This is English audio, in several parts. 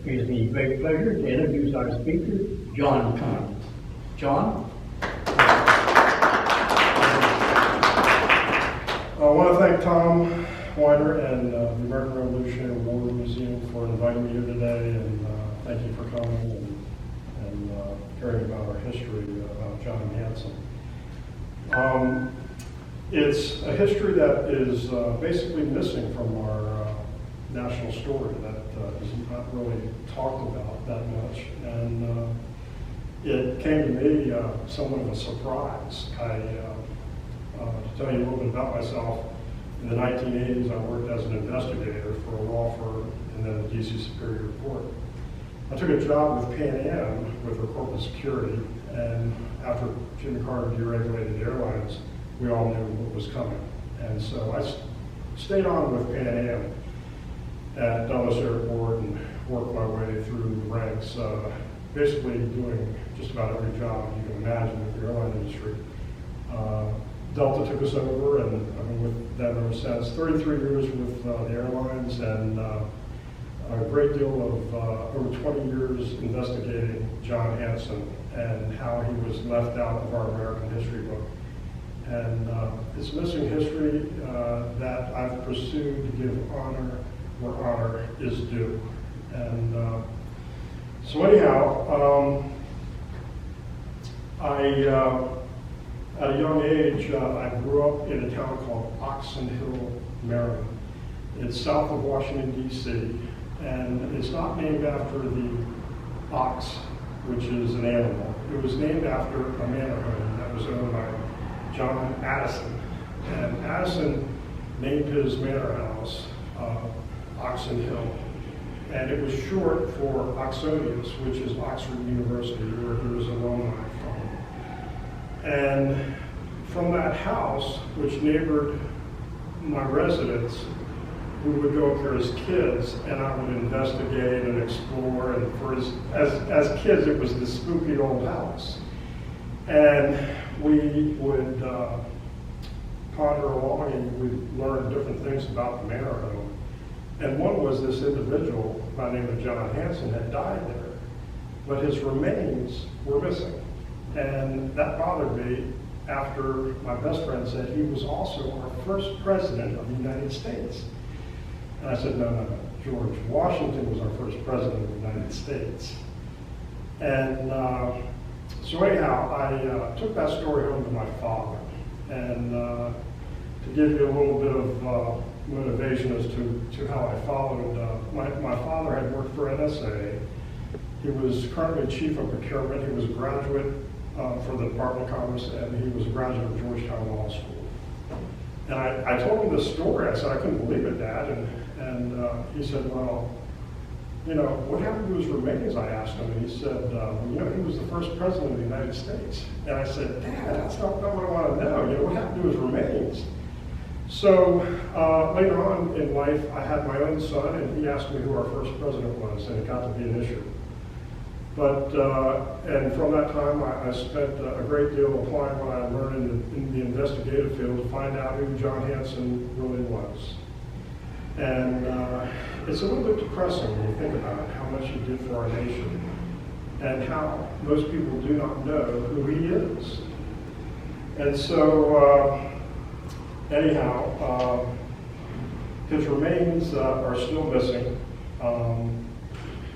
gives me great pleasure to introduce our speaker, John Cummings. John? I want to thank Tom Weiner and the American Revolutionary War Museum for inviting me here today, and thank you for coming and hearing about our history about John Hanson. It's a history that is basically missing from our national story, that is not really talked about that much, and it came to me somewhat of a surprise. To tell you a little bit about myself, in the 1980s I worked as an investigator for a law firm and then the DC Superior Court. I took a job with Pan Am with their corporate security, and after Jimmy Carter deregulated airlines, we all knew what was coming. And so I stayed on with Pan Am at Dulles Airport and worked my way through the ranks, basically doing just about every job you can imagine with the airline industry. Delta took us over, and I've been with them ever since. 33 years with the airlines, and a great deal of over 20 years investigating John Hanson and how he was left out of our American history book. And it's missing history that I've pursued to give honor where honor is due. And so anyhow, at a young age, I grew up in a town called Oxon Hill, Maryland. It's south of Washington, D.C., and it's not named after the ox, which is an animal. It was named after a manor home that was owned by John Addison. And Addison named his manor house Oxon Hill. And it was short for Oxonius, which is Oxford University, where he was alumni from. And from that house, which neighbored my residence, we would go up there as kids, and I would investigate and explore. And as kids, it was this spooky old house. And we would ponder along, and we'd learn different things about the manor home. And one was this individual by the name of John Hanson had died there, but his remains were missing. And that bothered me after my best friend said he was also our first president of the United States. And I said, no, George Washington was our first president of the United States. And so anyhow, I took that story home to my father. And to give you a little bit of motivation as to how I followed, my father had worked for NSA. He was currently chief of procurement. He was a graduate for the Department of Commerce, and he was a graduate of Georgetown Law School. And I told him this story. I said, I couldn't believe it, Dad. And he said, well, what happened to his remains? I asked him, and he said, he was the first president of the United States. And I said, Dad, that's not what I want to know. What happened to his remains? So later on in life, I had my own son, and he asked me who our first president was, and it got to be an issue. But, and from that time, I spent a great deal applying what I learned in the investigative field to find out who John Hanson really was. And it's a little bit depressing when you think about it, how much he did for our nation, and how most people do not know who he is. And so, anyhow, his remains are still missing.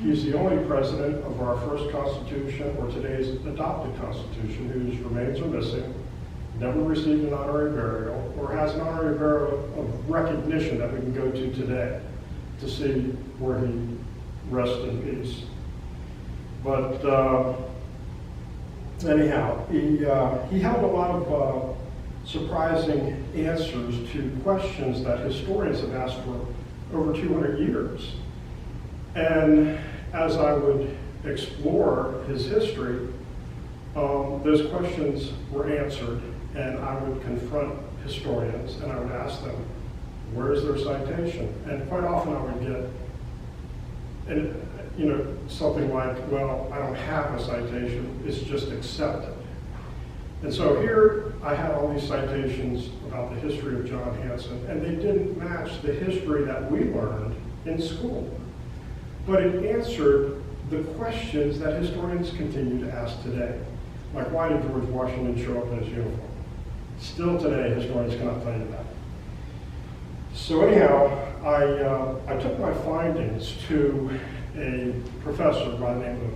He's the only president of our first Constitution, or today's adopted Constitution, whose remains are missing, never received an honorary burial, or has an honorary burial of recognition that we can go to today to see where he rests in peace. But anyhow, he held a lot of surprising answers to questions that historians have asked for over 200 years. And as I would explore his history, those questions were answered, and I would confront historians and I would ask them, where is their citation? And quite often I would get, something like, well, I don't have a citation, it's just accepted. And so here I had all these citations about the history of John Hanson, and they didn't match the history that we learned in school. but it answered the questions that historians continue to ask today. Like, why did George Washington show up in his uniform? Still today, historians cannot tell you that. So anyhow, I took my findings to a professor by the name of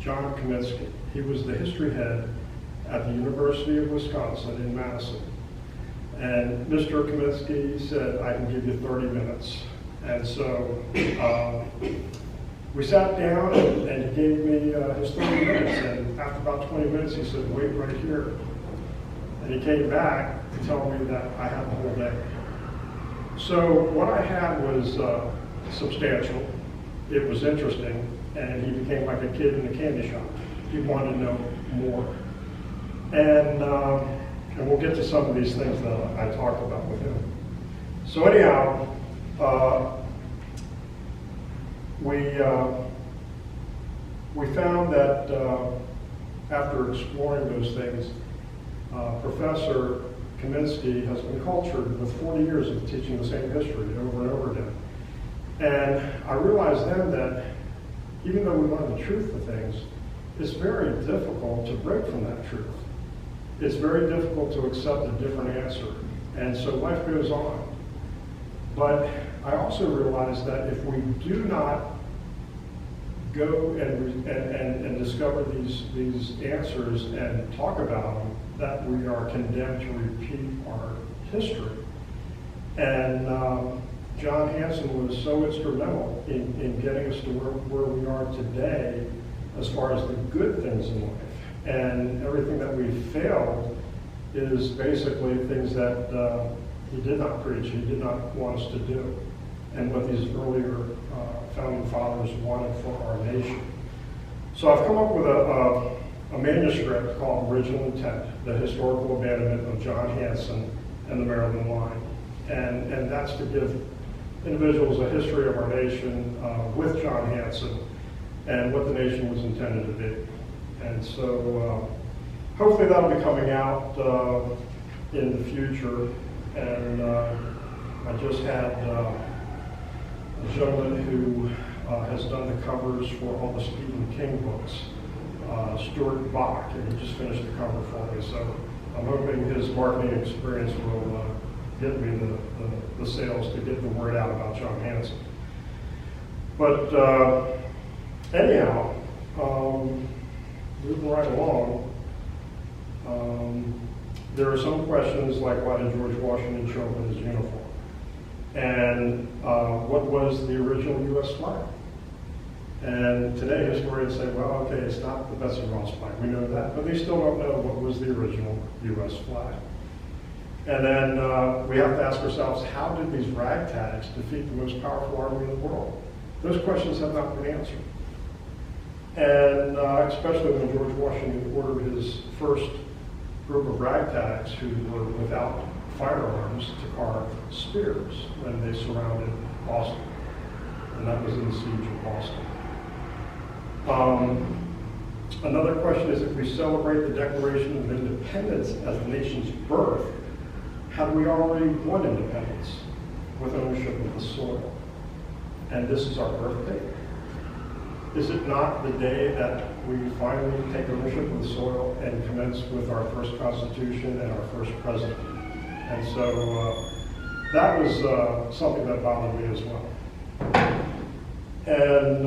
John Cummings. He was the history head at the University of Wisconsin in Madison. And Mr. Cummings said, I can give you 30 minutes. And so we sat down and he gave me his 30 minutes. And after about 20 minutes, he said, wait right here. And he came back to tell me that I had the whole day. So what I had was substantial. It was interesting. And he became like a kid in a candy shop. He wanted to know more. And we'll get to some of these things that I talked about with him. So anyhow, we found that after exploring those things, Professor Kaminsky has been cultured with 40 years of teaching the same history over and over again. And I realized then that even though we learn the truth of things, it's very difficult to break from that truth. It's very difficult to accept a different answer. And so life goes on. But I also realized that if we do not go and discover these answers and talk about them, that we are condemned to repeat our history. And John Hanson was so instrumental in getting us to where we are today as far as the good things in life. And everything that we failed is basically things that he did not preach, he did not want us to do, and what these earlier founding fathers wanted for our nation. So I've come up with a manuscript called Original Intent, the historical abandonment of John Hanson and the Maryland Line. And that's to give individuals a history of our nation with John Hanson and what the nation was intended to be. And so hopefully that'll be coming out in the future. And I just had a gentleman who has done the covers for all the Stephen King books, Stuart Bach, and he just finished the cover for me. So I'm hoping his marketing experience will get me the sales to get the word out about John Hanson. But anyhow, moving right along, there are some questions like, why did George Washington show up in his uniform? And what was the original U.S. flag? And today historians say, well, okay, it's not the Betsy Ross flag, we know that, but they still don't know what was the original U.S. flag. And then we have to ask ourselves, how did these ragtags defeat the most powerful army in the world? Those questions have not been answered. And especially when George Washington ordered his first group of ragtags who were without firearms to carve spears when they surrounded Boston. And that was in the siege of Boston. Another question is, if we celebrate the Declaration of Independence as the nation's birth, have we already won independence with ownership of the soil? And this is our birthday. Is it not the day that we finally take ownership of the soil and commence with our first Constitution and our first president? And so that was something that bothered me as well. And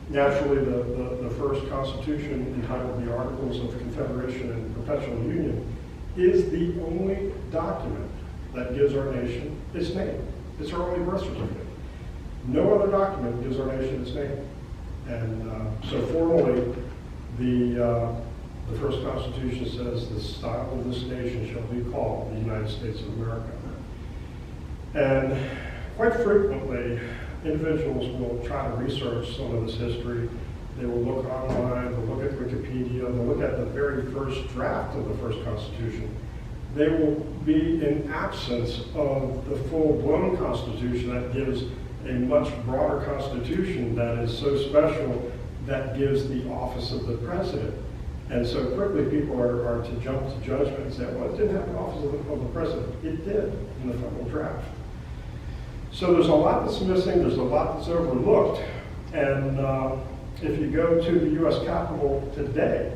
naturally, the first Constitution, entitled the Articles of Confederation and Perpetual Union, is the only document that gives our nation its name. It's our only birth certificate. No other document gives our nation its name. And so formally, the first Constitution says, the style of this nation shall be called the United States of America. And quite frequently, individuals will try to research some of this history. They will look online, they'll look at Wikipedia, they'll look at the very first draft of the first Constitution. They will be in absence of the full-blown Constitution that gives a much broader Constitution that is so special that gives the office of the president. And so quickly people are to jump to judgment and say, well, it didn't have the office of the president. It did in the federal draft. So there's a lot that's missing, there's a lot that's overlooked, and if you go to the U.S. Capitol today,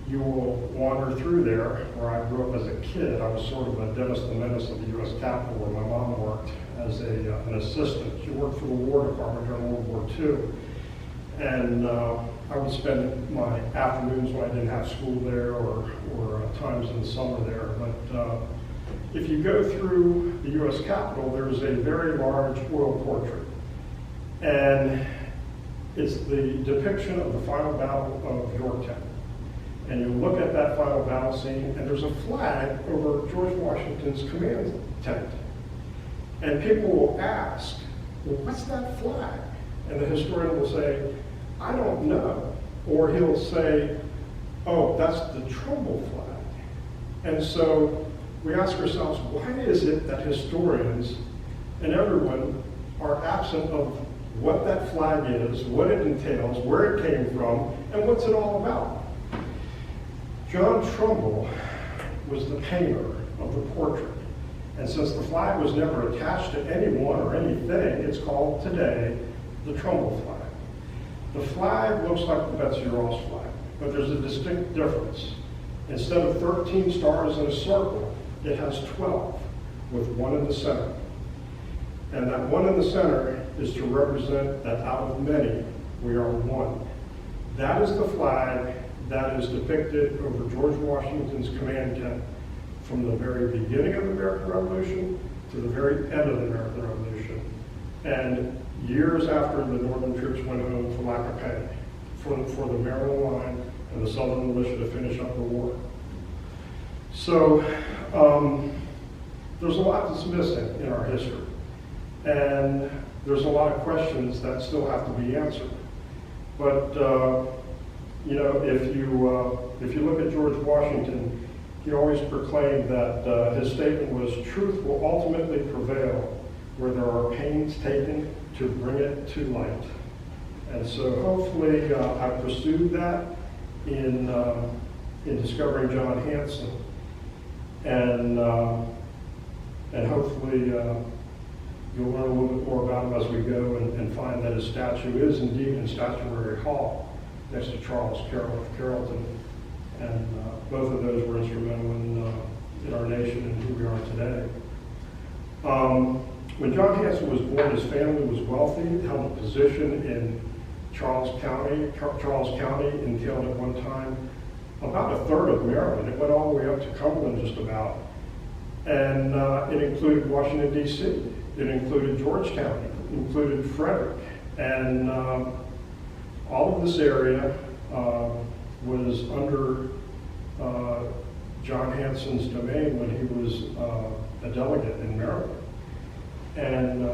you will wander through there, where I grew up as a kid. I was sort of a Dennis the Menace of the U.S. Capitol, where my mom worked as an assistant. She worked for the War Department during World War II. And I would spend my afternoons when I didn't have school there, or times in the summer there. But if you go through the U.S. Capitol, there's a very large oil portrait. And it's the depiction of the final battle of Yorktown. And you look at that final battle scene, and there's a flag over George Washington's command tent. And people will ask, well, what's that flag? And the historian will say, I don't know. Or he'll say, oh, that's the Trumbull flag. And so we ask ourselves, why is it that historians and everyone are absent of what that flag is, what it entails, where it came from, and what's it all about? John Trumbull was the painter of the portrait. And since the flag was never attached to anyone or anything, it's called today the Trumbull flag. The flag looks like the Betsy Ross flag, but there's a distinct difference. Instead of 13 stars in a circle, it has 12, with one in the center. And that one in the center is to represent that out of many, we are one. That is the flag that is depicted over George Washington's command tent from the very beginning of the American Revolution to the very end of the American Revolution. And years after the Northern troops went home for lack of pay, for the Maryland line and the Southern militia to finish up the war. So there's a lot that's missing in our history. And there's a lot of questions that still have to be answered. But you know, if you look at George Washington, he always proclaimed that his statement was, truth will ultimately prevail where there are pains taken to bring it to light. And so hopefully I pursued that in discovering John Hanson. And hopefully you'll learn a little bit more about him as we go and find that his statue is indeed in Statuary Hall next to Charles Carroll of Carrollton. And both of those were instrumental in our nation and who we are today. When John Hanson was born, his family was wealthy, held a position in Charles County. Charles County entailed at one time about a third of Maryland. It went all the way up to Cumberland just about. And it included Washington, D.C. It included Georgetown. It included Frederick. And all of this area was under John Hanson's domain when he was a delegate in Maryland. And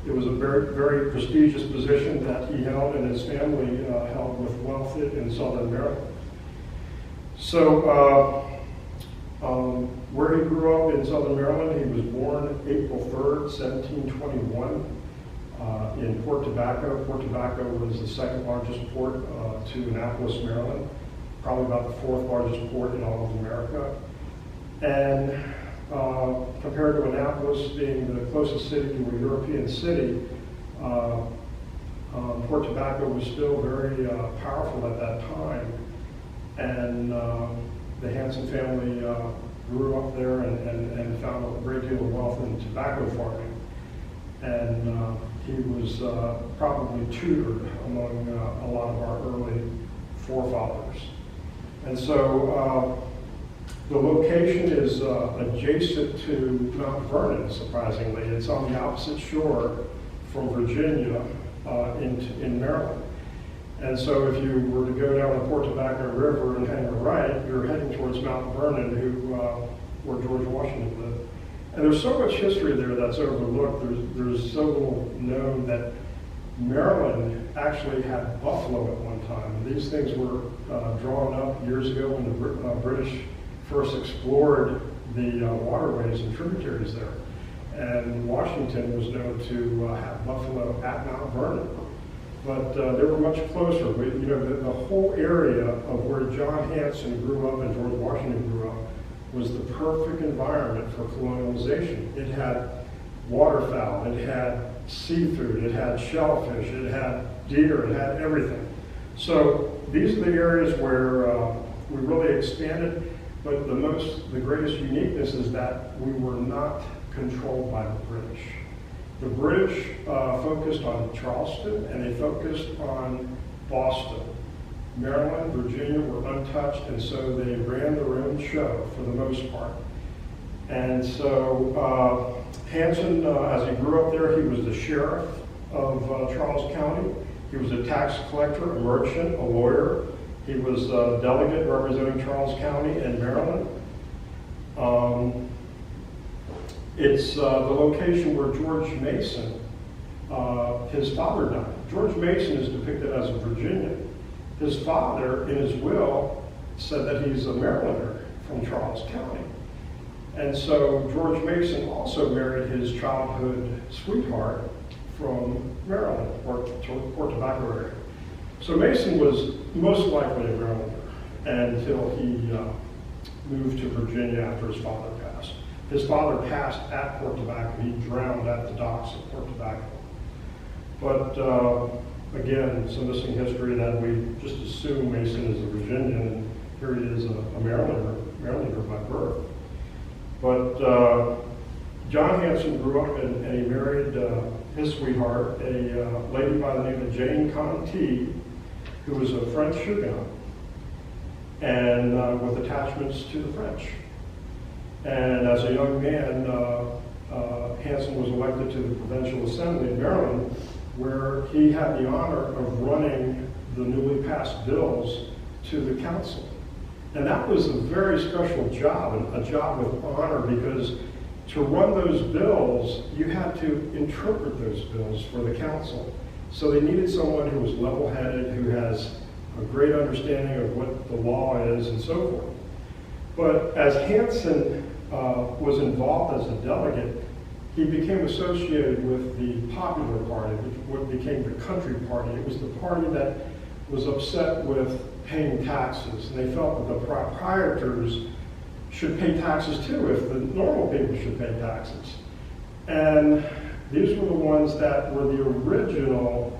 it was a very, very prestigious position that he held and his family held with wealth in Southern Maryland. So where he grew up in Southern Maryland, he was born April 3rd, 1721 in Port Tobacco. Port Tobacco was the second largest port to Annapolis, Maryland, probably about the fourth largest port in all of America. And compared to Annapolis being the closest city to a European city, Port Tobacco was still very powerful at that time. And the Hanson family grew up there and found a great deal of wealth in tobacco farming. And he was probably tutored among a lot of our early forefathers. And so the location is adjacent to Mount Vernon, surprisingly. It's on the opposite shore from Virginia in Maryland. And so if you were to go down the Port Tobacco River and hang a right, you're heading towards Mount Vernon, where George Washington lived. And there's so much history there that's overlooked. There's so little known that Maryland actually had buffalo at one time. And these things were drawn up years ago when the British first explored the waterways and tributaries there. And Washington was known to have buffalo at Mount Vernon. But they were much closer. The whole area of where John Hanson grew up and George Washington grew up was the perfect environment for colonialization. It had waterfowl, it had seafood, it had shellfish, it had deer, it had everything. So these are the areas where we really expanded, but the greatest uniqueness is that we were not controlled by the British. The British focused on Charleston and they focused on Boston. Maryland, Virginia were untouched, and so they ran their own show for the most part. And so Hanson, as he grew up there, he was the sheriff of Charles County. He was a tax collector, a merchant, a lawyer. He was a delegate representing Charles County in Maryland. It's the location where George Mason, his father died. George Mason is depicted as a Virginian. His father, in his will, said that he's a Marylander from Charles County. And so George Mason also married his childhood sweetheart from Maryland, or Port Tobacco area. So Mason was most likely a Marylander until he moved to Virginia after his father passed. His father passed at Port Tobacco. He drowned at the docks of Port Tobacco. But again, some missing history that we just assume Mason is a Virginian, and here he is a Marylander by birth. But John Hanson grew up and he married his sweetheart, a lady by the name of Jane Conti, who was a French Huguenot, and with attachments to the French. And as a young man, Hanson was elected to the Provincial Assembly in Maryland, where he had the honor of running the newly passed bills to the council. And that was a very special job, a job with honor, because to run those bills, you had to interpret those bills for the council. So they needed someone who was level-headed, who has a great understanding of what the law is and so forth. But as Hanson was involved as a delegate, he became associated with the Popular Party, what became the Country Party. It was the party that was upset with paying taxes, and they felt that the proprietors should pay taxes too, if the normal people should pay taxes. And these were the ones that were the original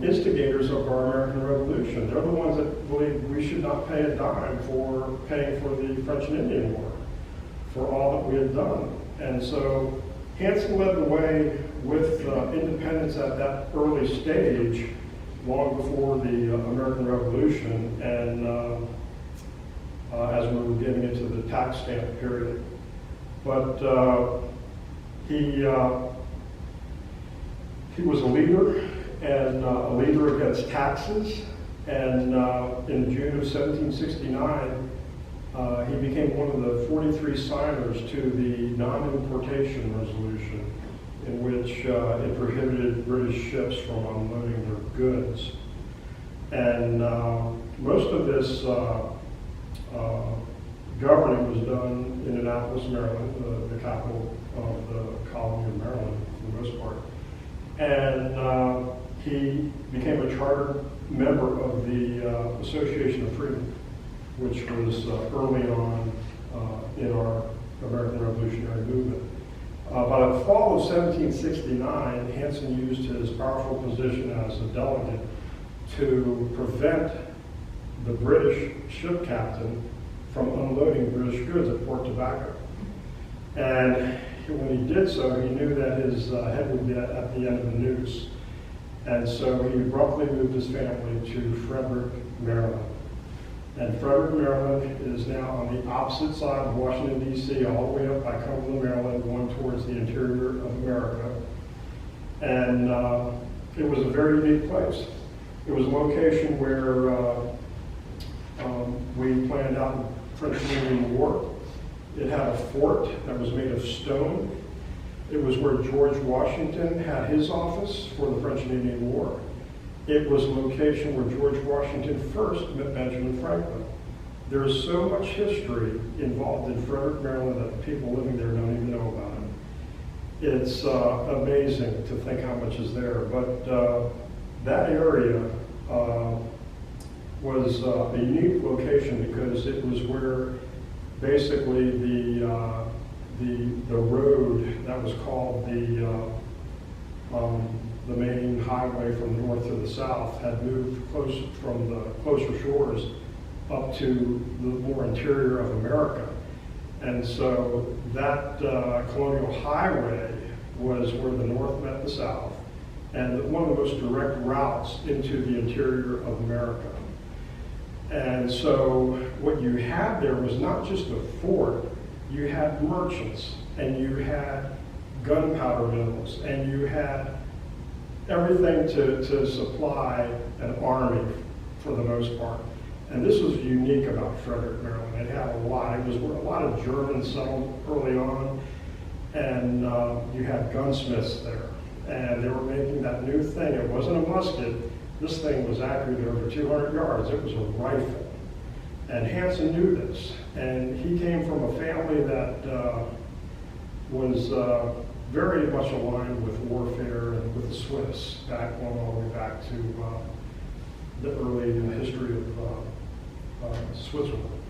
instigators of our American Revolution. They're the ones that believed we should not pay a dime for paying for the French and Indian War, for all that we had done. And so Hanson led the way with independence at that early stage, long before the American Revolution, and as we were getting into the tax stamp period. But he was a leader, and a leader against taxes. And in June of 1769, he became one of the 43 signers to the non-importation resolution, in which it prohibited British ships from unloading their goods. And most of this governing was done in Annapolis, Maryland, the capital of the colony of Maryland for the most part. And he became a charter member of the Association of Freedom, which was early on in our American Revolutionary movement. By the fall of 1769, Hanson used his powerful position as a delegate to prevent the British ship captain from unloading British goods at Port Tobacco. And when he did so, he knew that his head would be at the end of the noose. And so he abruptly moved his family to Frederick, Maryland. And Frederick, Maryland is now on the opposite side of Washington, D.C., all the way up by Cumberland, Maryland, going towards the interior of America. And it was a very unique place. It was a location where we planned out the French and Indian War. It had a fort that was made of stone. It was where George Washington had his office for the French and Indian War. It was a location where George Washington first met Benjamin Franklin. There's so much history involved in Frederick, Maryland, that the people living there don't even know about it. It's amazing to think how much is there. But that area was a unique location because it was where basically the the road that was called the main highway from the north to the south had moved from the closer shores up to the more interior of America. And so that colonial highway was where the north met the south, and one of the most direct routes into the interior of America. And so what you had there was not just a fort, you had merchants, and you had gunpowder mills, and you had everything to supply an army for the most part. And this was unique about Frederick, Maryland. It had a lot. It was where a lot of Germans settled early on, and you had gunsmiths there. And they were making that new thing. It wasn't a musket. This thing was accurate over 200 yards. It was a rifle. And Hanson knew this. And he came from a family that was very much aligned with warfare and with the Swiss, going all the way back to the early history of Switzerland.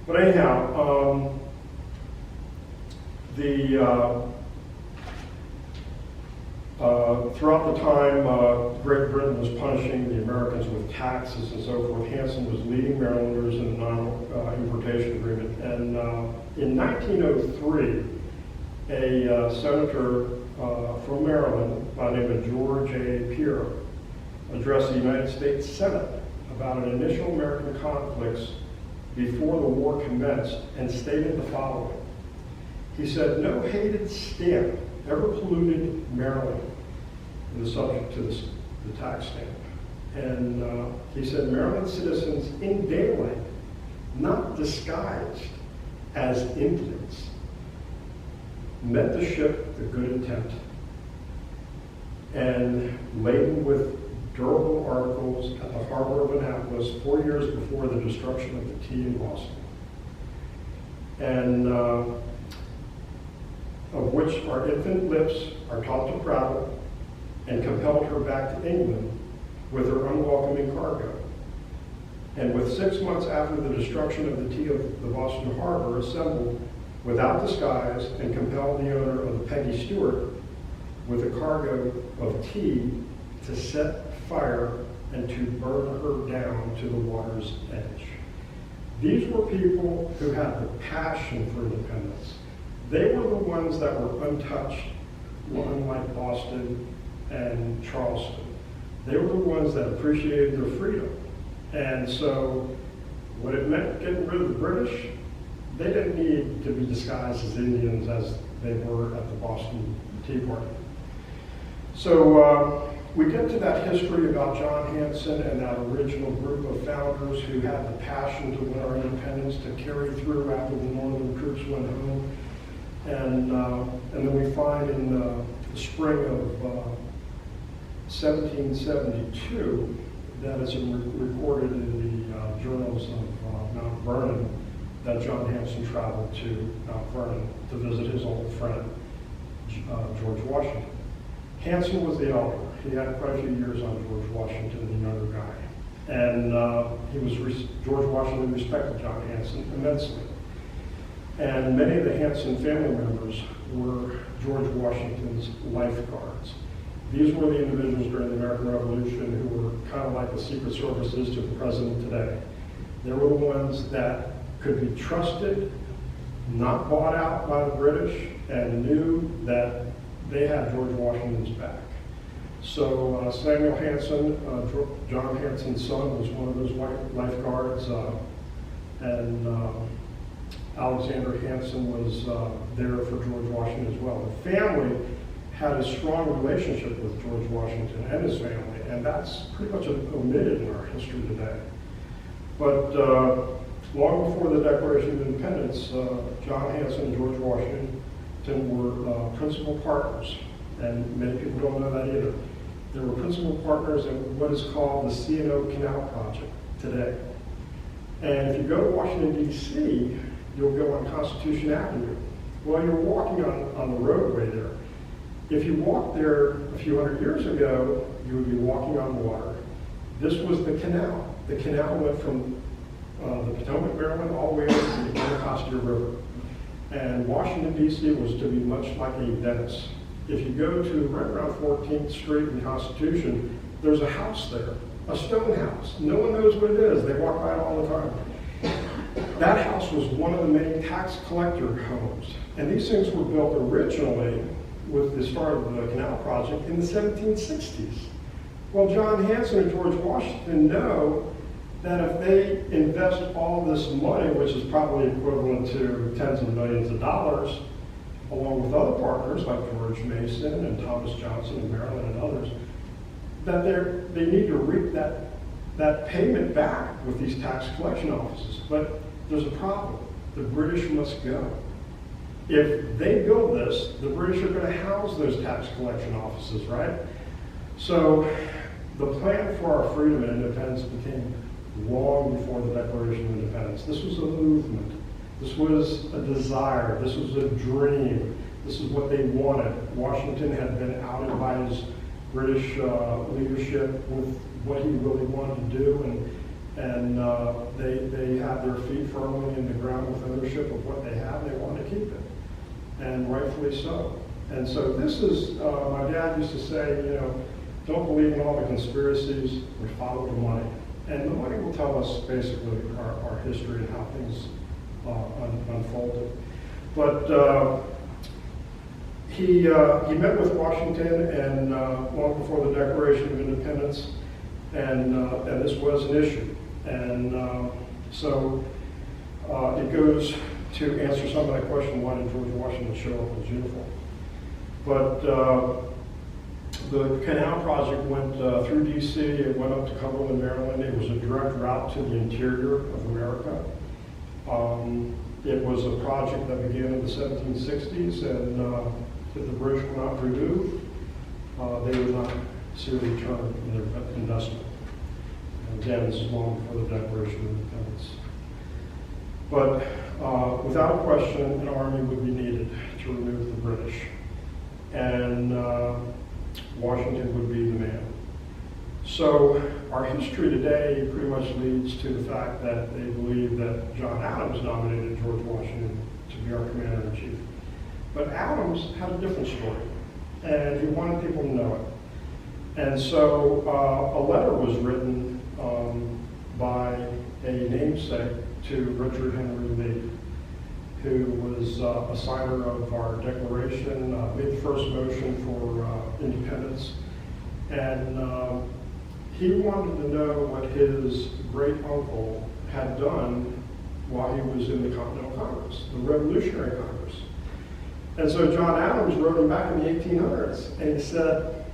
But anyhow, throughout the time Great Britain was punishing the Americans with taxes and so forth, Hanson was leading Marylanders in a non-importation agreement. And in 1903, a senator from Maryland by the name of George A. Pierre addressed the United States Senate about an initial American conflicts before the war commenced and stated the following. He said, "No hated stamp ever polluted Maryland," the subject to the tax stamp. And he said, "Maryland citizens in daylight, not disguised as Indians, met the ship the Good Intent, and laden with durable articles at the harbor of Annapolis 4 years before the destruction of the tea in Boston, and of which our infant lips are taught to prattle, and compelled her back to England with her unwelcoming cargo. And with 6 months after the destruction of the tea of the Boston harbor, assembled without disguise and compelled the owner of the Peggy Stewart with a cargo of tea to set fire and to burn her down to the water's edge." These were people who had the passion for independence. They were the ones that were untouched, unlike Boston and Charleston. They were the ones that appreciated their freedom. And so when it meant getting rid of the British, they didn't need to be disguised as Indians as they were at the Boston Tea Party. So we get to that history about John Hanson and that original group of founders who had the passion to win our independence, to carry through after the Northern troops went home. And then we find in the spring of 1772 that is recorded in the journals of Mount Vernon that John Hanson traveled to Mount Vernon to visit his old friend, George Washington. Hanson was the elder. He had quite a few years on George Washington, the younger guy. And George Washington respected John Hanson immensely. And many of the Hanson family members were George Washington's lifeguards. These were the individuals during the American Revolution who were kind of like the Secret Services to the president today. They were the ones that could be trusted, not bought out by the British, and knew that they had George Washington's back. So Samuel Hanson, John Hanson's son, was one of those lifeguards, and Alexander Hanson was there for George Washington as well. The family had a strong relationship with George Washington and his family, and that's pretty much omitted in our history today. But long before the Declaration of Independence, John Hanson and George Washington were principal partners, and many people don't know that either. They were principal partners in what is called the C&O Canal Project today. And if you go to Washington, D.C., you'll go on Constitution Avenue. Well, you're walking on the roadway there. If you walked there a few hundred years ago, you would be walking on water. This was the canal. The canal went from the Potomac, Maryland, all the way over to the Anacostia River. And Washington, D.C. was to be much like a Venice. If you go to right around 14th Street and Constitution, there's a house there, a stone house. No one knows what it is. They walk by it all the time. That house was one of the many tax collector homes. And these things were built originally with the start of the canal project in the 1760s. Well, John Hanson and George Washington know that if they invest all this money, which is probably equivalent to tens of millions of dollars, along with other partners like George Mason and Thomas Johnson and Maryland and others, that they need to reap that payment back with these tax collection offices. But there's a problem. The British must go. If they build this, the British are going to house those tax collection offices, right? So the plan for our freedom and independence became long before the Declaration of Independence. This was a movement. This was a desire. This was a dream. This is what they wanted. Washington had been outed by his British leadership with what he really wanted to do, and they had their feet firmly in the ground with ownership of what they had, and they wanted to keep it, and rightfully so. And so this is, my dad used to say, don't believe in all the conspiracies, we follow the money. And the money will tell us basically our history and how things unfolded. But he met with Washington and long before the Declaration of Independence, and this was an issue. And so it goes to answer some of that question, why did George Washington show up in his uniform? But the canal project went through D.C., it went up to Cumberland, Maryland. It was a direct route to the interior of America. It was a project that began in the 1760s, and if the British were not removed, they would not see a return in their investment. And again, this is long before the Declaration of Independence. But without question, an army would be needed to remove the British. And Washington would be the man. So our history today pretty much leads to the fact that they believe that John Adams nominated George Washington to be our commander-in-chief. But Adams had a different story, and he wanted people to know it. And so a letter was written by a namesake to Richard Henry Lee, who was a signer of our Declaration, made the first motion for independence. And he wanted to know what his great uncle had done while he was in the Continental Congress, the Revolutionary Congress. And so John Adams wrote him back in the 1800s, and he said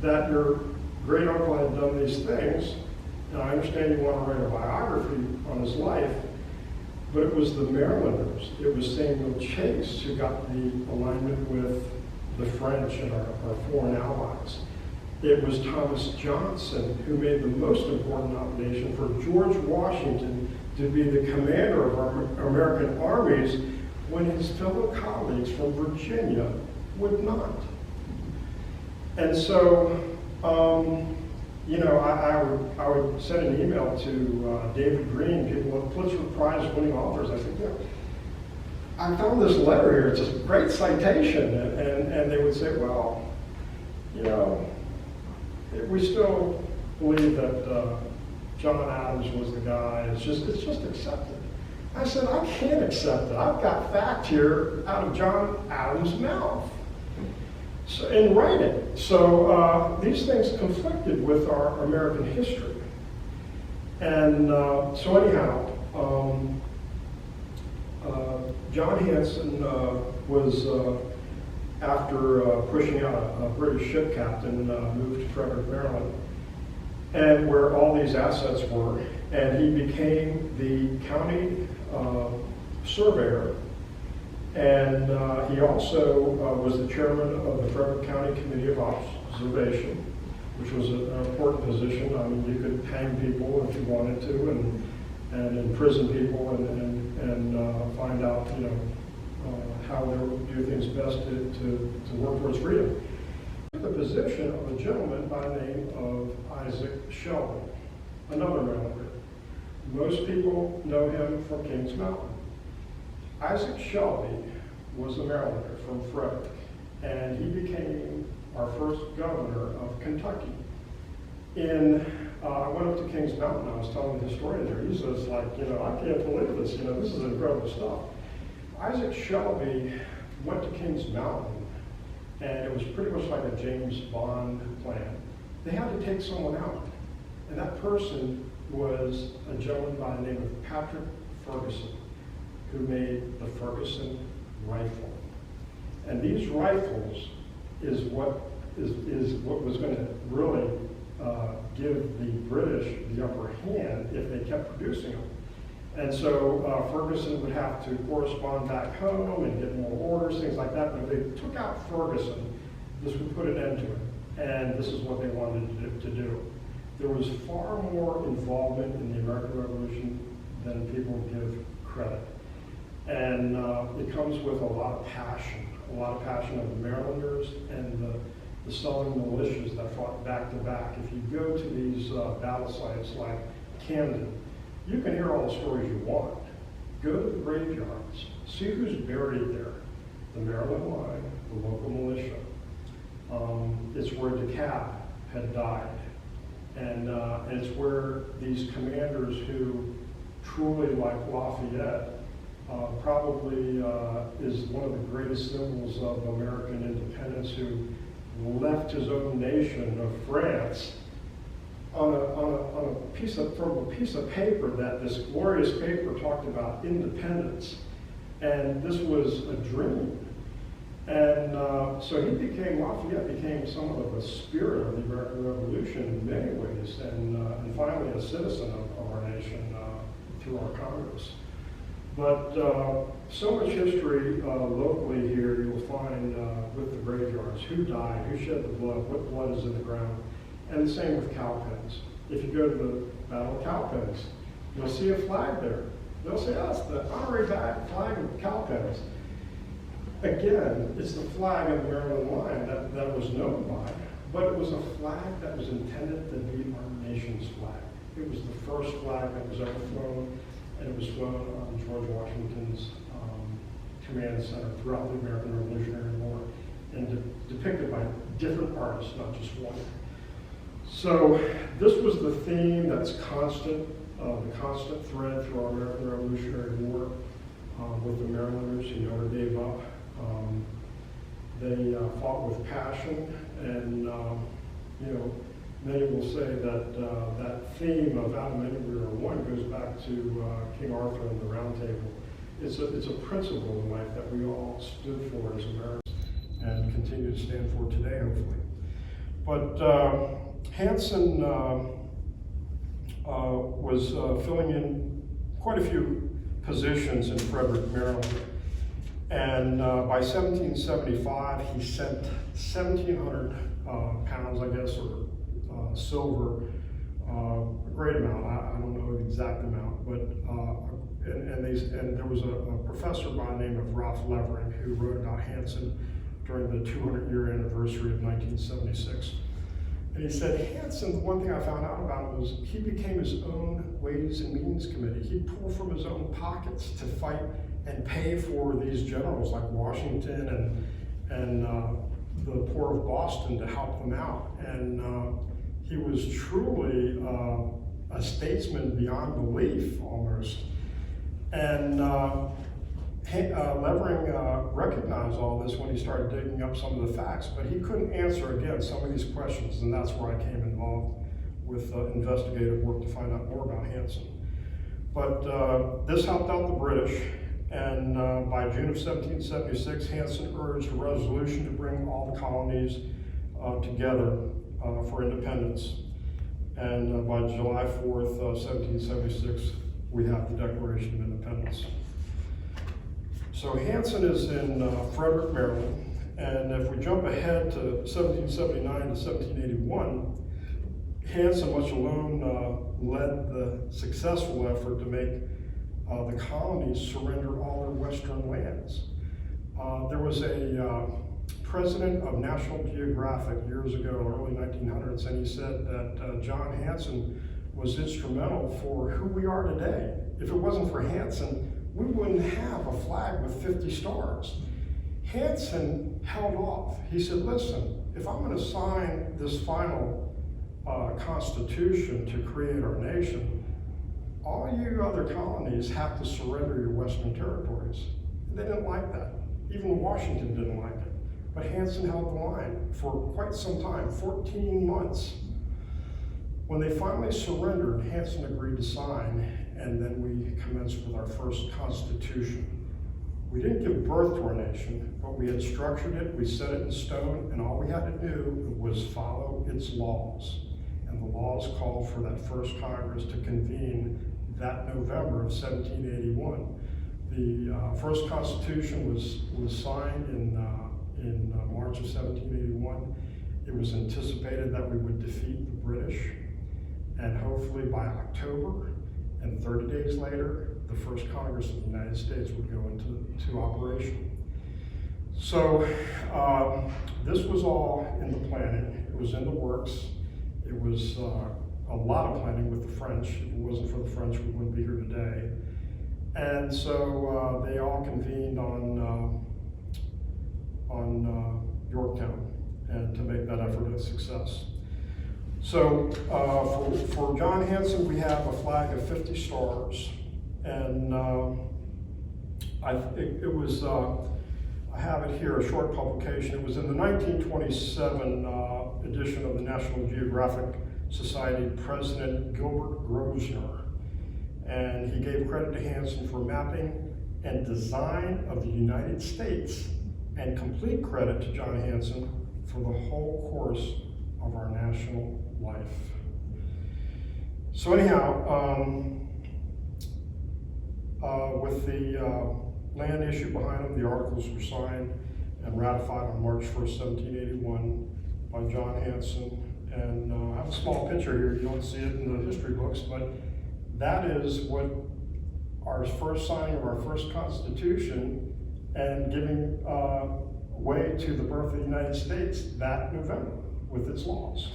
that your great uncle had done these things, and I understand you want to write a biography on his life, but it was the Marylanders, it was Samuel Chase who got the alignment with the French and our foreign allies. It was Thomas Johnson who made the most important nomination for George Washington to be the commander of our American armies when his fellow colleagues from Virginia would not. And so, I would send an email to David Green, people with Pulitzer Prize winning authors. I said, I found this letter here, it's a great citation. And they would say, well, we still believe that John Adams was the guy. It's just accepted. I said, I can't accept it. I've got fact here out of John Adams' mouth. So, and write it. So these things conflicted with our American history. And so anyhow, John Hanson was, after pushing out a British ship captain, moved to Frederick, Maryland, and where all these assets were, and he became the county surveyor. And he also was the chairman of the Frederick County Committee of Observation, which was an important position. I mean, you could hang people if you wanted to, and imprison people, and find out, how they would do things best to work towards freedom. The position of a gentleman by the name of Isaac Shelby, another Marylander. Most people know him from Kings Mountain. Isaac Shelby was a Marylander from Frederick, and he became our first governor of Kentucky. I went up to Kings Mountain, I was telling the historian there, he says, like, I can't believe this, this is incredible stuff. Isaac Shelby went to Kings Mountain, and it was pretty much like a James Bond plan. They had to take someone out, and that person was a gentleman by the name of Patrick Ferguson, who made the Ferguson rifle. And these rifles is what was going to really give the British the upper hand if they kept producing them. And so Ferguson would have to correspond back home and get more orders, things like that. But if they took out Ferguson, this would put an end to it. And this is what they wanted to do. There was far more involvement in the American Revolution than people give credit. And it comes with a lot of passion of the Marylanders and the Southern militias that fought back to back. If you go to these battle sites like Camden, you can hear all the stories you want. Go to the graveyards, see who's buried there. The Maryland line, the local militia. It's where DeKalb had died. And it's where these commanders who truly, like Lafayette, probably is one of the greatest symbols of American independence, who left his own nation of France from a piece of paper that this glorious paper talked about independence, and this was a dream. And so Lafayette became somewhat of a spirit of the American Revolution in many ways, and finally a citizen of our nation through our Congress. But so much history locally here you'll find with the graveyards. Who died, who shed the blood, what blood is in the ground. And the same with cowpens. If you go to the Battle of Cowpens, you'll see a flag there. They'll say, oh, it's the honorary flag of cowpens. Again, it's the flag of the Maryland line that was known by, but it was a flag that was intended to be our nation's flag. It was the first flag that was ever flown, and it was flown on George Washington's command center throughout the American Revolutionary War, and depicted by different artists, not just one. So this was the theme that's constant, the constant thread through our American Revolutionary War with the Marylanders who never gave up. They fought with passion, and many will say that that theme of Out of Many We Are One goes back to King Arthur and the Round Table. It's a principle in life that we all stood for as Americans and continue to stand for today, hopefully. But Hanson was filling in quite a few positions in Frederick, Maryland. And by 1775, he sent 1,700 pounds, I guess, or silver, a great amount. I don't know the exact amount, but and there was a professor by the name of Ralph Levering who wrote about Hanson during the 200-year anniversary of 1976. And he said, Hanson, the one thing I found out about him was he became his own Ways and Means Committee. He'd pull from his own pockets to fight and pay for these generals like Washington and the poor of Boston to help them out. And he was truly a statesman beyond belief, almost. And Levering recognized all this when he started digging up some of the facts, but he couldn't answer, again, some of these questions, and that's where I came involved with investigative work to find out more about Hanson. But this helped out the British, and by June of 1776, Hanson urged a resolution to bring all the colonies together for independence. And by July 4th, 1776, we have the Declaration of Independence. So Hanson is in Frederick, Maryland, and if we jump ahead to 1779 to 1781, Hanson, much alone, led the successful effort to make the colonies surrender all their western lands. There was a president of National Geographic years ago, early 1900s, and he said that John Hanson was instrumental for who we are today. If it wasn't for Hanson, we wouldn't have a flag with 50 stars. Hanson held off. He said, listen, if I'm going to sign this final constitution to create our nation, all you other colonies have to surrender your western territories. And they didn't like that. Even Washington didn't like it. But Hanson held the line for quite some time, 14 months. When they finally surrendered, Hanson agreed to sign, and then we commenced with our first constitution. We didn't give birth to our nation, but we had structured it, we set it in stone, and all we had to do was follow its laws. And the laws called for that first Congress to convene that November of 1781. The first Constitution was signed in March of 1781. It was anticipated that we would defeat the British, and hopefully by October, and 30 days later, the first Congress of the United States would go into operation. So this was all in the planning. It was in the works. It was a lot of planning with the French. If it wasn't for the French, we wouldn't be here today. And so they all convened on Yorktown, and to make that effort a success. So for John Hanson, we have a flag of 50 stars, and I have it here, a short publication. It was in the 1927 edition of the National Geographic Society, President Gilbert Grosvenor, and he gave credit to Hanson for mapping and design of the United States, and complete credit to John Hanson for the whole course of our national life. So anyhow, with the land issue behind him, the articles were signed and ratified on March 1st, 1781 by John Hanson. And I have a small picture here. You don't see it in the history books, but that is what our first signing of our first Constitution and giving way to the birth of the United States that November with its laws.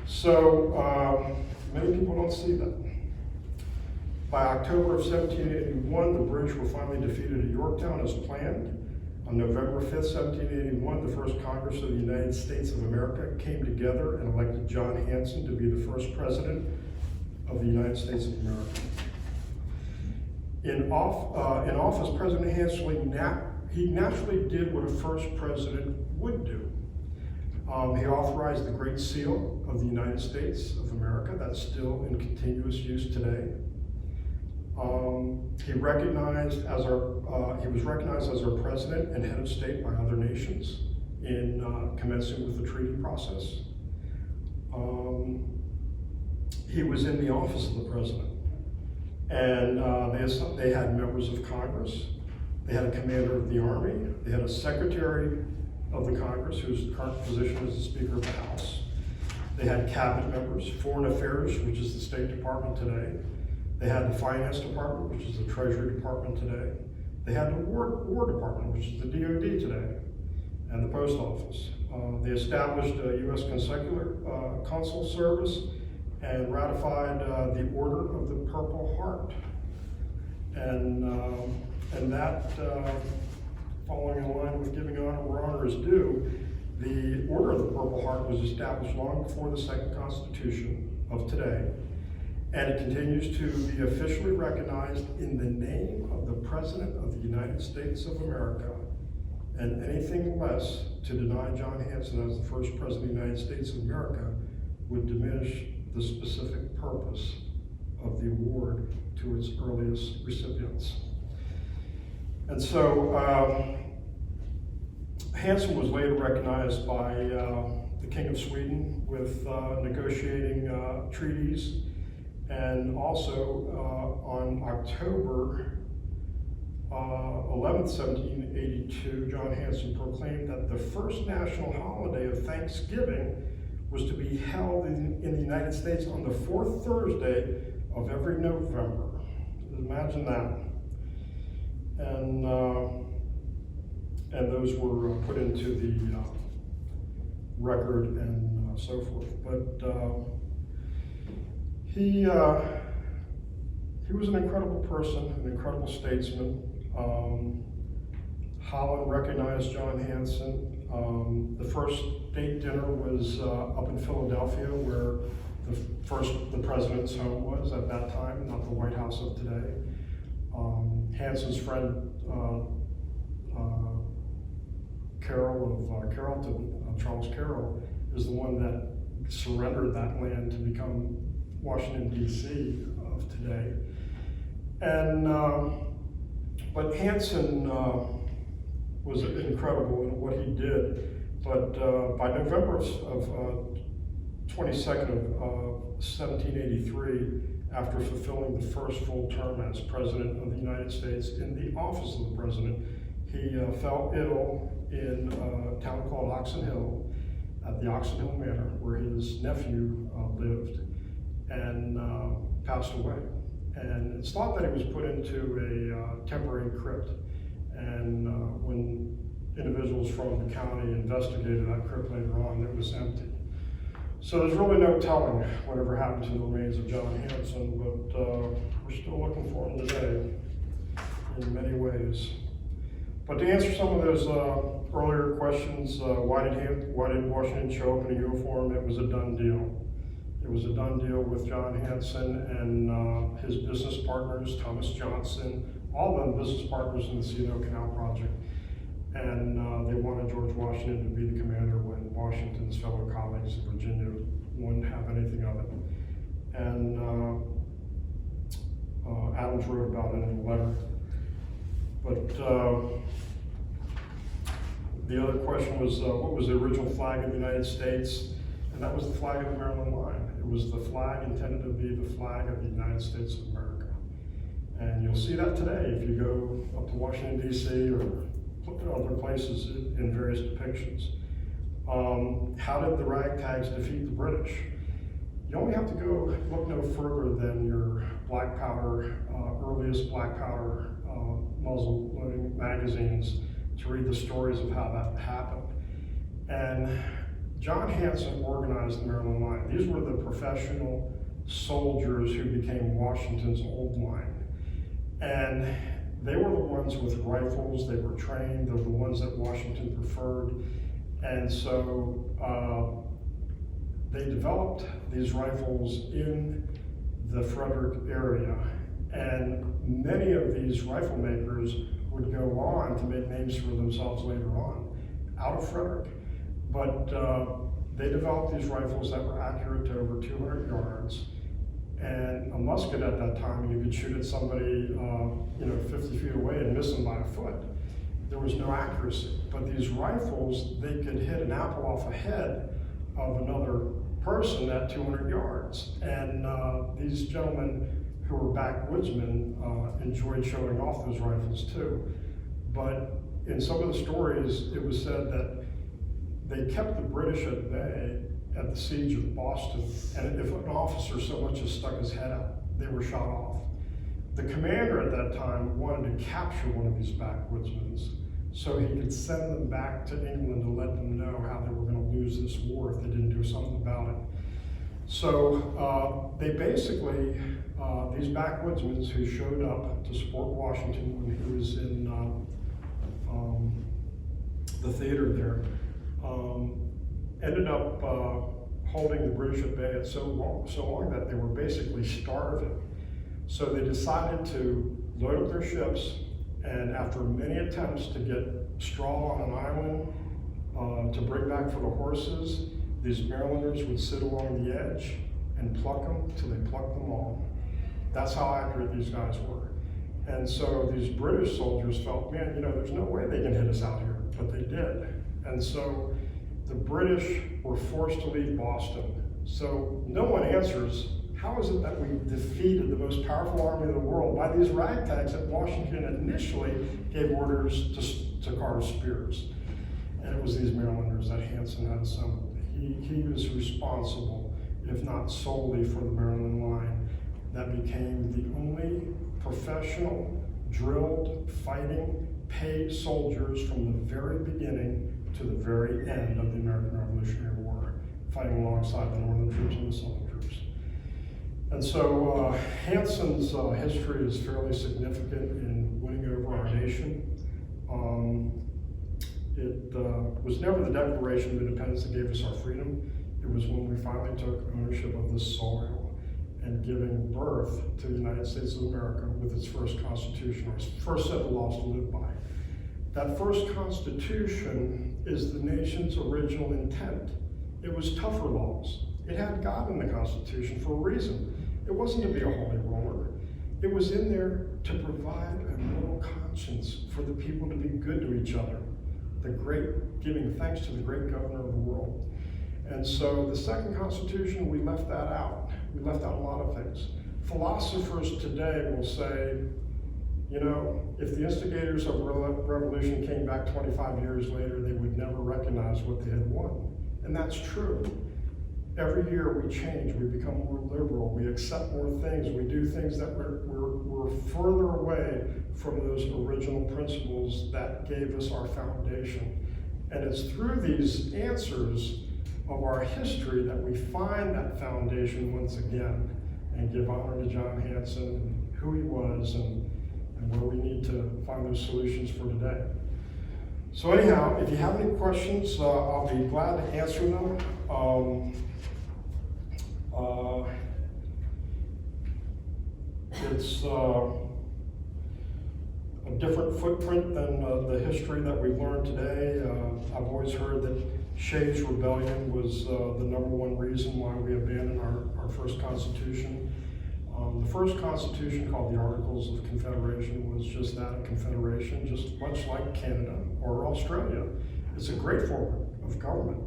So many people don't see that. By October of 1781, the British were finally defeated at Yorktown as planned. On November 5th, 1781, the first Congress of the United States of America came together and elected John Hanson to be the first president of the United States of America. In office, President Hanson, he naturally did what a first president would do. He authorized the Great Seal of the United States of America. That's still in continuous use today. He was recognized as our president and head of state by other nations in commencing with the treaty process. He was in the office of the president, and they had members of Congress. They had a commander of the Army. They had a secretary of the Congress, whose current position is the Speaker of the House. They had cabinet members, Foreign Affairs, which is the State Department today. They had the Finance Department, which is the Treasury Department today. They had the War Department, which is the DOD today, and the Post Office. They established a U.S. Consul Service and ratified the Order of the Purple Heart. And that, following in line with giving honor where honor is due, the Order of the Purple Heart was established long before the Second Constitution of today, and it continues to be officially recognized in the name of the President of the United States of America, and anything less to deny John Hanson as the first President of the United States of America would diminish the specific purpose of the award to its earliest recipients. And so Hanson was later recognized by the King of Sweden with negotiating treaties, and also on October 11th, 1782, John Hanson proclaimed that the first national holiday of Thanksgiving was to be held in the United States on the fourth Thursday of every November. Imagine that. And those were put into the record and so forth. But he was an incredible person, an incredible statesman, Holland recognized John Hanson. The first state dinner was up in Philadelphia, where the president's home was at that time, not the White House of today. Hanson's friend Carroll of Carrollton, Charles Carroll, is the one that surrendered that land to become Washington, D.C. of today. And but Hanson was incredible in what he did. But by November of 22nd of 1783, after fulfilling the first full term as President of the United States in the office of the President, he fell ill in a town called Oxon Hill, at the Oxon Hill Manor, where his nephew lived, and passed away. And it's thought that he was put into a temporary crypt. And when individuals from the county investigated that crypt later on, it was empty. So there's really no telling whatever happened to the remains of John Hanson, but we're still looking for him today in many ways. But to answer some of those earlier questions, why did Washington show up in a uniform? It was a done deal. It was a done deal with John Hanson and his business partners, Thomas Johnson, all of them business partners in the C&O Canal Project. And they wanted George Washington to be the commander when Washington's fellow colleagues in Virginia wouldn't have anything of it. And Adams wrote about it in a letter. But the other question was, what was the original flag of the United States? And that was the flag of the Maryland line. It was the flag intended to be the flag of the United States of America. And you'll see that today if you go up to Washington, D.C. or other places in various depictions. How did the ragtags defeat the British? You only have to go look no further than your black powder, earliest black powder muzzle loading magazines to read the stories of how that happened. And John Hanson organized the Maryland line. These were the professional soldiers who became Washington's old line. And they were the ones with rifles, they were trained, they were the ones that Washington preferred. And so they developed these rifles in the Frederick area. And many of these rifle makers would go on to make names for themselves later on out of Frederick. But they developed these rifles that were accurate to over 200 yards. And a musket at that time, you could shoot at somebody 50 feet away and miss them by a foot. There was no accuracy. But these rifles, they could hit an apple off a head of another person at 200 yards. And these gentlemen who were backwoodsmen enjoyed showing off those rifles too. But in some of the stories, it was said that they kept the British at bay at the siege of Boston, and if an officer so much as stuck his head out, they were shot off. The commander at that time wanted to capture one of these backwoodsmen so he could send them back to England to let them know how they were going to lose this war if they didn't do something about it. So they basically, these backwoodsmen who showed up to support Washington when he was in the theater there, ended up holding the British at bay so long that they were basically starving. So they decided to load up their ships, and after many attempts to get straw on an island to bring back for the horses, these Marylanders would sit along the edge and pluck them till they plucked them all. That's how accurate these guys were. And so these British soldiers felt, man, there's no way they can hit us out here, but they did. And so the British were forced to leave Boston. So no one answers, how is it that we defeated the most powerful army in the world by these ragtags that Washington initially gave orders to carve spears? And it was these Marylanders that Hanson had assembled. He was responsible, if not solely, for the Maryland line that became the only professional, drilled, fighting, paid soldiers from the very beginning to the very end of the American Revolutionary War, fighting alongside the Northern troops and the Southern troops. And so Hanson's history is fairly significant in winning over our nation. It was never the Declaration of Independence that gave us our freedom. It was when we finally took ownership of this soil and giving birth to the United States of America with its first Constitution, or its first set of laws to live by. That first Constitution is the nation's original intent. It was tougher laws. It had God in the Constitution for a reason. It wasn't to be a holy roller. It was in there to provide a moral conscience for the people to be good to each other. Giving thanks to the great governor of the world. And so the second Constitution, we left that out. We left out a lot of things. Philosophers today will say, you know, if the instigators of revolution came back 25 years later, they would never recognize what they had won. And that's true. Every year we change, we become more liberal, we accept more things, we do things that we're further away from those original principles that gave us our foundation. And it's through these answers of our history that we find that foundation once again and give honor to John Hanson and who he was and where we need to find those solutions for today. So anyhow, if you have any questions, I'll be glad to answer them. It's a different footprint than the history that we've learned today. I've always heard that Shays' Rebellion was the #1 reason why we abandoned our first Constitution. The first Constitution, called the Articles of Confederation, was just that, a confederation, just much like Canada or Australia. It's a great form of government.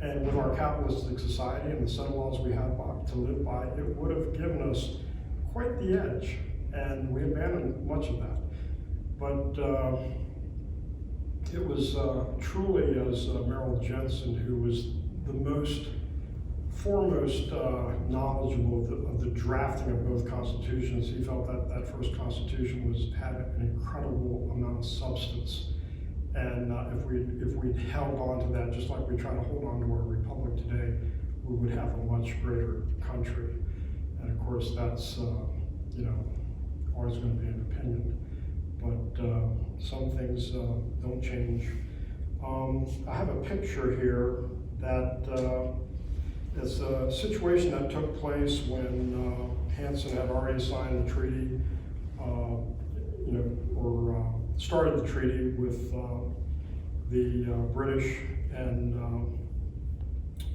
And with our capitalistic society and the set of laws we have to live by, it would have given us quite the edge, and we abandoned much of that. But it was truly, as Merrill Jensen, who was the foremost knowledgeable of the drafting of both constitutions, he felt that that first constitution had an incredible amount of substance. And if we'd held on to that, just like we try to hold on to our republic today, we would have a much greater country. And of course, that's always going to be an opinion. But some things don't change. I have a picture here that is a situation that took place when Hanson had already signed the treaty, or started the treaty with the British, and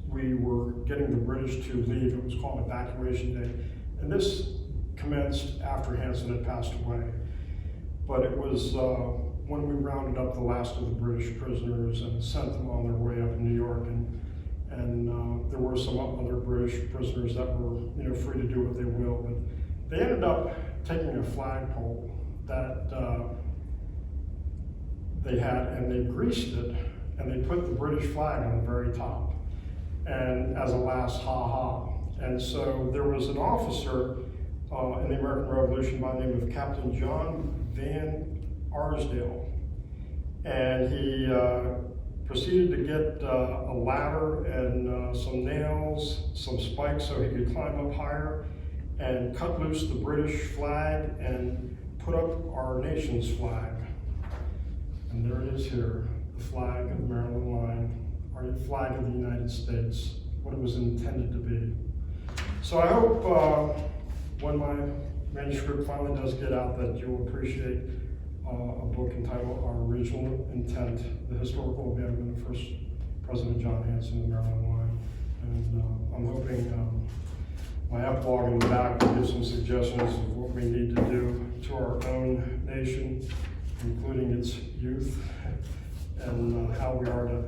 we were getting the British to leave. It was called Evacuation Day, and this commenced after Hanson had passed away. But it was when we rounded up the last of the British prisoners and sent them on their way up in New York, and there were some other British prisoners that were free to do what they will, but they ended up taking a flagpole that they had, and they greased it, and they put the British flag on the very top, and as a last ha-ha. And so there was an officer in the American Revolution by the name of Captain John Van Arsdale, and he proceeded to get a ladder and some nails, some spikes so he could climb up higher, and cut loose the British flag and put up our nation's flag. And there it is here, the flag of the Maryland line, our flag of the United States, what it was intended to be. So I hope when my manuscript finally does get out that you'll appreciate a book entitled Our Original Intent, the Historical Abandonment of First President John Hanson, the Maryland line. And I'm hoping my epilogue in the back will give some suggestions of what we need to do to our own nation, including its youth, and how we are to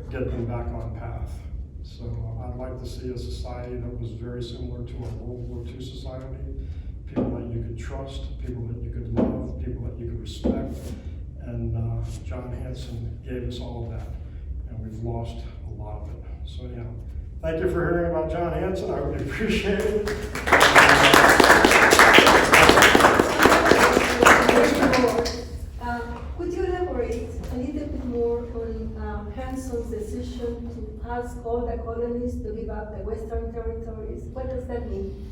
get them back on path. So I'd like to see a society that was very similar to our World War II society, people that you could trust, people that you could love, people that you could respect. And John Hanson gave us all of that, and we've lost a lot of it. So anyhow, thank you for hearing about John Hanson. I really appreciate it. Could you elaborate a little bit more on Hanson's decision to ask all the colonies to give up the Western territories? What does that mean?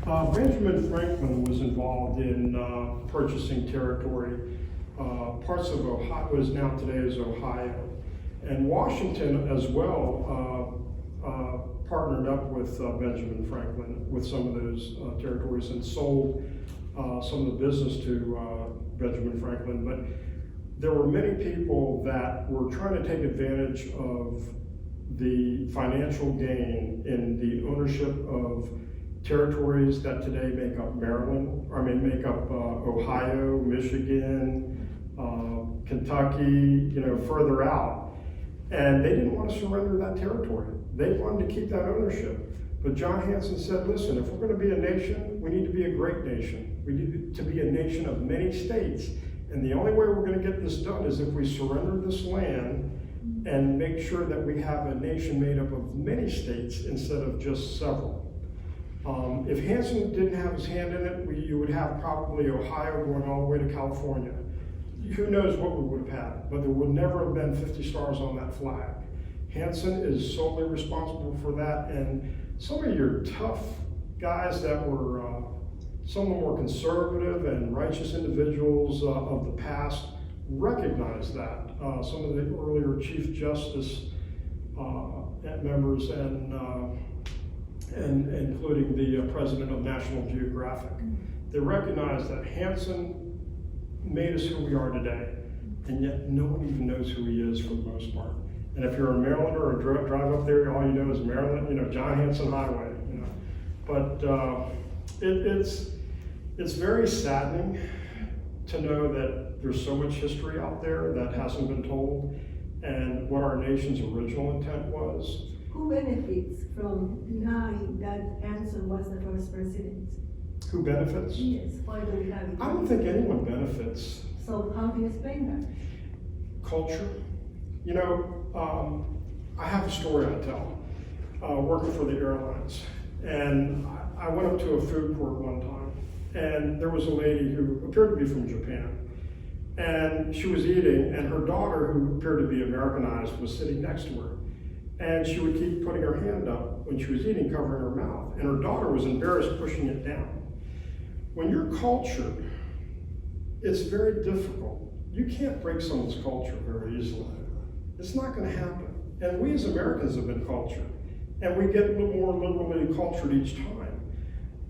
Benjamin Franklin was involved in purchasing territory parts of Ohio, what is now today is Ohio. And Washington as well partnered up with Benjamin Franklin with some of those territories and sold some of the business to Benjamin Franklin. But there were many people that were trying to take advantage of the financial gain in the ownership of territories that today make up Ohio, Michigan, Kentucky, further out. And they didn't want to surrender that territory. They wanted to keep that ownership. But John Hanson said, listen, if we're going to be a nation, we need to be a great nation. We need to be a nation of many states. And the only way we're going to get this done is if we surrender this land and make sure that we have a nation made up of many states instead of just several. If Hanson didn't have his hand in it, you would have probably Ohio going all the way to California. Who knows what we would have had, but there would never have been 50 stars on that flag. Hanson is solely responsible for that, and some of your tough guys that were some of the more conservative and righteous individuals of the past recognize that. Some of the earlier Chief Justice members and including the president of National Geographic, they recognize that Hanson made us who we are today, and yet no one even knows who he is for the most part. And if you're a Marylander or drive up there, all you know is Maryland, John Hanson Highway, But it's very saddening to know that there's so much history out there that hasn't been told, and what our nation's original intent was. Who benefits from denying that Hanson was the first president? Who benefits? Yes, why do we have it? I don't think anyone benefits. So how do you explain that? Culture. I have a story I tell, working for the airlines. And I went up to a food court one time, and there was a lady who appeared to be from Japan. And she was eating, and her daughter, who appeared to be Americanized, was sitting next to her. And she would keep putting her hand up when she was eating, covering her mouth. And her daughter was embarrassed, pushing it down. When you're cultured, it's very difficult. You can't break someone's culture very easily. It's not going to happen. And we as Americans have been cultured. And we get a little more liberally cultured each time.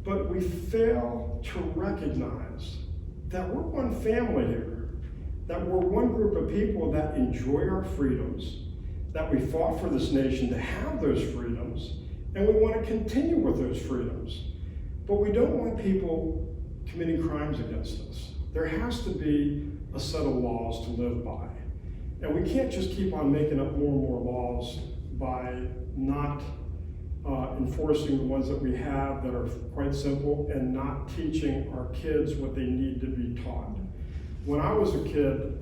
But we fail to recognize that we're one family here, that we're one group of people that enjoy our freedoms, that we fought for this nation to have those freedoms, and we want to continue with those freedoms. But we don't want people committing crimes against us. There has to be a set of laws to live by. And we can't just keep on making up more and more laws by not enforcing the ones that we have that are quite simple and not teaching our kids what they need to be taught. When I was a kid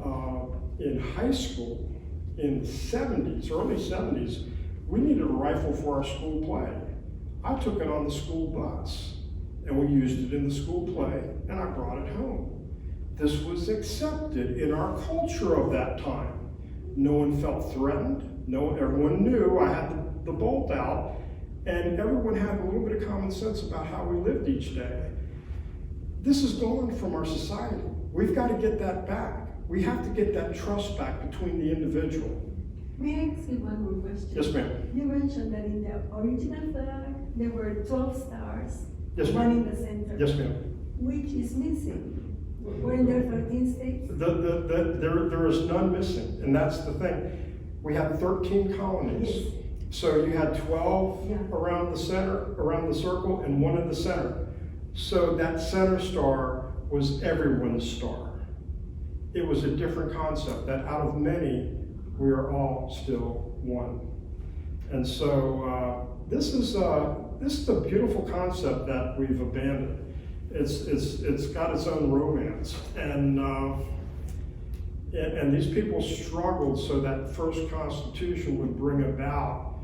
in high school, in the 70s, early 70s, we needed a rifle for our school play. I took it on the school bus, and we used it in the school play, and I brought it home. This was accepted in our culture of that time. No one felt threatened. Everyone knew I had the bolt out, and everyone had a little bit of common sense about how we lived each day. This is gone from our society. We've got to get that back. We have to get that trust back between the individual. May I ask you one more question? Yes, ma'am. You mentioned that in the original flag, there were 12 stars, Yes, one ma'am. in the center. Yes, ma'am. Which is missing? Weren't there 13 states? There is none missing, and that's the thing. We had 13 colonies. Yes. So you had 12 Yeah. around the center, around the circle, and one in the center. So that center star was everyone's star. It was a different concept, that out of many, we are all still one. And so this is a beautiful concept that we've abandoned. It's got its own romance, and these people struggled so that first Constitution would bring about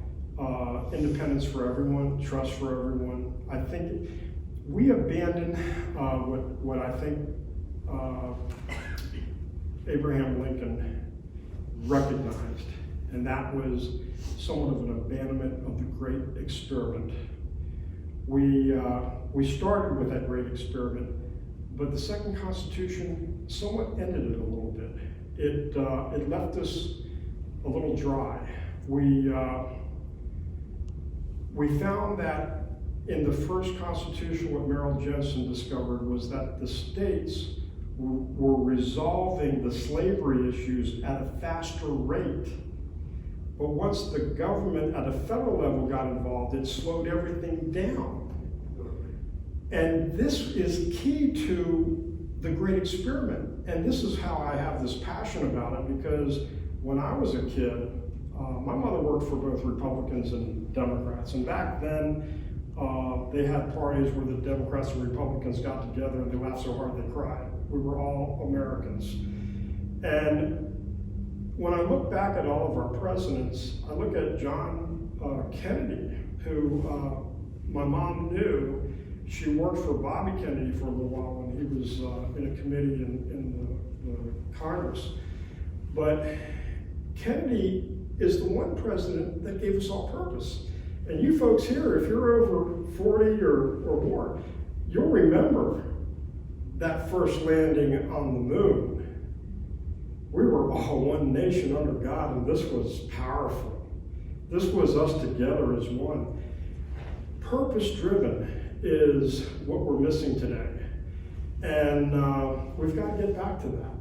independence for everyone, trust for everyone. I think we abandoned what I think Abraham Lincoln recognized, and that was somewhat of an abandonment of the great experiment. We started with that great experiment, But the second Constitution somewhat ended it a little bit. It left us a little dry. We found that in the first Constitution, what Merrill Jensen discovered was that the states were resolving the slavery issues at a faster rate. But once the government at a federal level got involved, it slowed everything down. And this is key to the Great Experiment. And this is how I have this passion about it, because when I was a kid, my mother worked for both Republicans and Democrats. And back then, they had parties where the Democrats and Republicans got together and they laughed so hard they cried. We were all Americans. And when I look back at all of our presidents, I look at John Kennedy, who my mom knew. She worked for Bobby Kennedy for a little while when he was in a committee in the Congress. But Kennedy is the one president that gave us all purpose. And you folks here, if you're over 40 or more, you'll remember that first landing on the moon. We were all one nation under God, and this was powerful. This was us together as one. Purpose-driven is what we're missing today. And we've got to get back to that.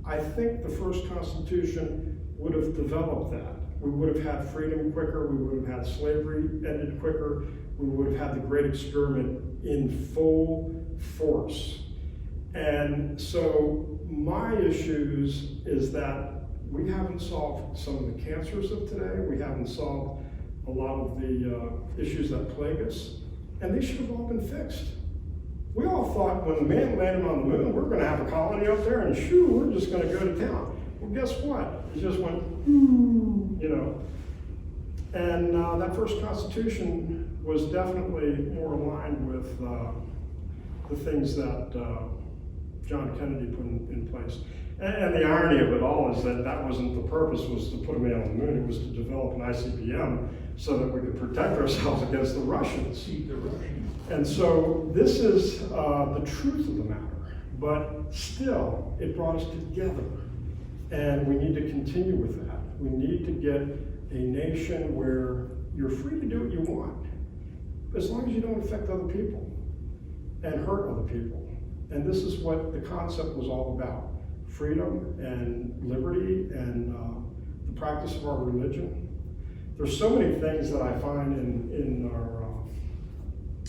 I think the first Constitution would have developed that. We would have had freedom quicker, we would have had slavery ended quicker, we would have had the Great Experiment in full force. And so my issues is that we haven't solved some of the cancers of today, we haven't solved a lot of the issues that plague us, and they should have all been fixed. We all thought when the man landed on the moon, we're going to have a colony up there, and shoo, we're just going to go to town. Well, guess what? It just went, you know. And that first Constitution was definitely more aligned with the things that John Kennedy put in place. And the irony of it all is that that wasn't the purpose, was to put a man on the moon. It was to develop an ICBM so that we could protect ourselves against the Russians. And so this is the truth of the matter. But still, it brought us together. And we need to continue with that. We need to get a nation where you're free to do what you want, as long as you don't affect other people and hurt other people. And this is what the concept was all about. Freedom and liberty and the practice of our religion. There's so many things that I find in our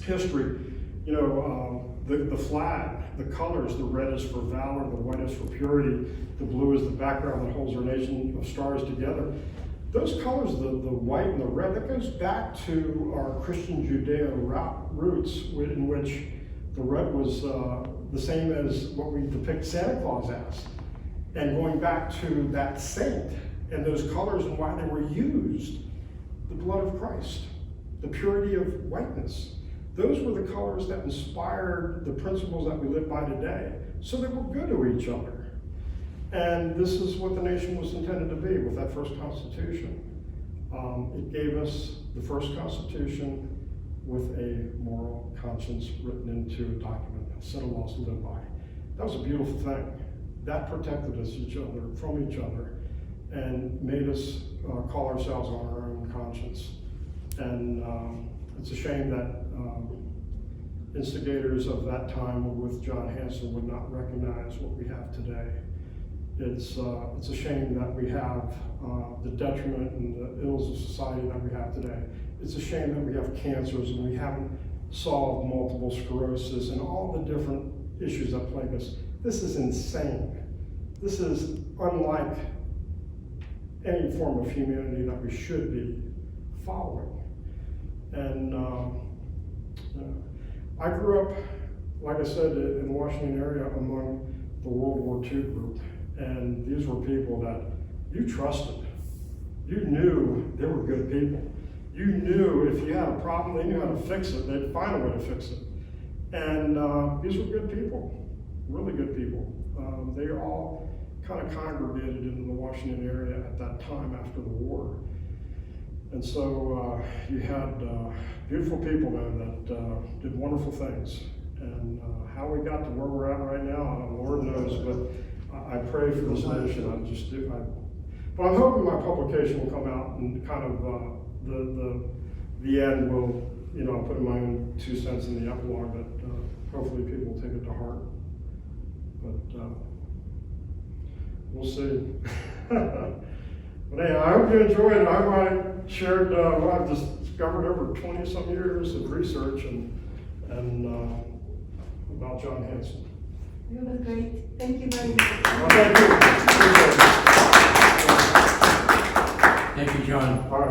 history. You know, the flag, the colors, the red is for valor, the white is for purity, the blue is the background that holds our nation of stars together. Those colors, the white and the red, that goes back to our Christian Judeo roots, in which the red was the same as what we depict Santa Claus as. And going back to that saint and those colors and why they were used, the blood of Christ, the purity of whiteness. Those were the colors that inspired the principles that we live by today, so that we're good to each other. And this is what the nation was intended to be with that first Constitution. It gave us the first Constitution with a moral conscience written into a document, a set of laws to live by. That was a beautiful thing. That protected us from each other and made us call ourselves on our own conscience. And it's a shame that instigators of that time with John Hanson would not recognize what we have today. It's a shame that we have the detriment and the ills of society that we have today. It's a shame that we have cancers and we haven't solved multiple sclerosis and all the different issues that plague us. This is insane. This is unlike any form of humanity that we should be following. And I grew up, like I said, in the Washington area among the World War II group. And these were people that you trusted. You knew they were good people. You knew if you had a problem, they knew how to fix it. They'd find a way to fix it. And these were good people, really good people. They all kind of congregated in the Washington area at that time after the war. And so you had beautiful people then that did wonderful things. And how we got to where we're at right now, Lord knows, but I pray for this nation. But I'm hoping my publication will come out and kind of the end will, put in my own 2 cents in the epilogue, but hopefully people will take it to heart. But we'll see. But anyway, I hope you enjoyed it. I hope I shared what I've discovered over 20-some years of research and about John Hanson. It was great. Thank you very much. Well, thank you. Thank you, John. All right.